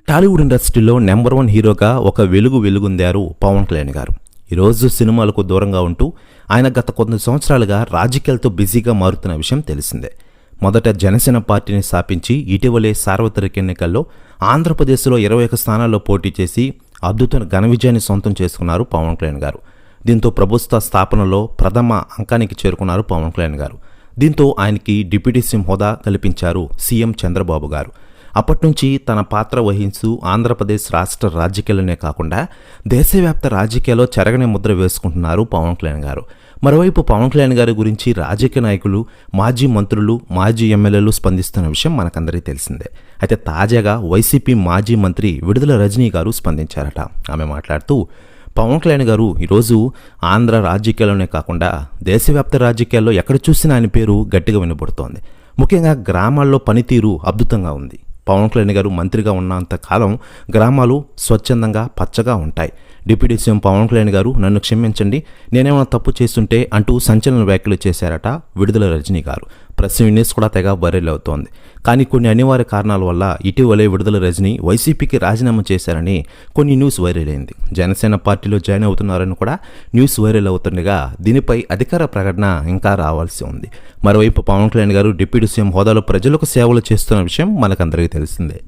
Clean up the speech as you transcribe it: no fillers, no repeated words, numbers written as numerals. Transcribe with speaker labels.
Speaker 1: టాలీవుడ్ ఇండస్ట్రీలో నెంబర్ 1 హీరోగా ఒక వెలుగుందారు పవన్ కళ్యాణ్ గారు. ఈరోజు సినిమాలకు దూరంగా ఉంటూ ఆయన గత కొన్ని సంవత్సరాలుగా రాజకీయాలతో బిజీగా మారుతున్న విషయం తెలిసిందే. మొదట జనసేన పార్టీని స్థాపించి ఇటీవలే సార్వత్రిక ఎన్నికల్లో ఆంధ్రప్రదేశ్లో 21 స్థానాల్లో పోటీ చేసి అద్భుతమైన ఘన విజయాన్ని సొంతం చేసుకున్నారు పవన్ కళ్యాణ్ గారు. దీంతో ప్రభుత్వ స్థాపనలో ప్రథమ అంకానికి చేరుకున్నారు పవన్ కళ్యాణ్ గారు. దీంతో ఆయనకి డిప్యూటీ సీఎం హోదా కల్పించారు సీఎం చంద్రబాబు గారు. అప్పట్నుంచి తన పాత్ర వహించు ఆంధ్రప్రదేశ్ రాష్ట్ర రాజకీయాలనే కాకుండా దేశవ్యాప్త రాజకీయాల్లో చెరగని ముద్ర వేసుకుంటున్నారు పవన్ కళ్యాణ్ గారు. మరోవైపు పవన్ కళ్యాణ్ గారి గురించి రాజకీయ నాయకులు, మాజీ మంత్రులు, మాజీ ఎమ్మెల్యేలు స్పందిస్తున్న విషయం మనకందరికీ తెలిసిందే. అయితే తాజాగా వైసీపీ మాజీ మంత్రి విడుదల రజనీ గారు స్పందించారట. ఆమె మాట్లాడుతూ, పవన్ కళ్యాణ్ గారు ఈరోజు ఆంధ్ర రాజకీయాల్లోనే కాకుండా దేశవ్యాప్త రాజకీయాల్లో ఎక్కడ చూసినా ఆయన పేరు గట్టిగా వినబడుతోంది. ముఖ్యంగా గ్రామాల్లో పనితీరు అద్భుతంగా ఉంది. పవన్ కళ్యాణ్ గారు మంత్రిగా ఉన్నంత కాలం గ్రామాలు స్వచ్ఛందంగా పచ్చగా ఉంటాయి. డిప్యూటీ సీఎం పవన్ కళ్యాణ్ గారు నన్ను క్షమించండి, నేనేమైనా తప్పు చేస్తుంటే అంటూ సంచలన వ్యాఖ్యలు చేశారట విడుదల రజనీ గారు. ప్రెస్ న్యూస్ కూడా తెగ వైరల్ అవుతోంది. కానీ కొన్ని అనివార్య కారణాల వల్ల ఇటీవలే విడుదల రజనీ వైసీపీకి రాజీనామా చేశారని కొన్ని న్యూస్ వైరల్ అయింది. జనసేన పార్టీలో జాయిన్ అవుతున్నారని కూడా న్యూస్ వైరల్ అవుతుండగా దీనిపై అధికార ప్రకటన ఇంకా రావాల్సి ఉంది. మరోవైపు పవన్ కళ్యాణ్ గారు డిప్యూటీ సీఎం హోదాలో ప్రజలకు సేవలు చేస్తున్న విషయం మనకందరికీ తెలిసిందే.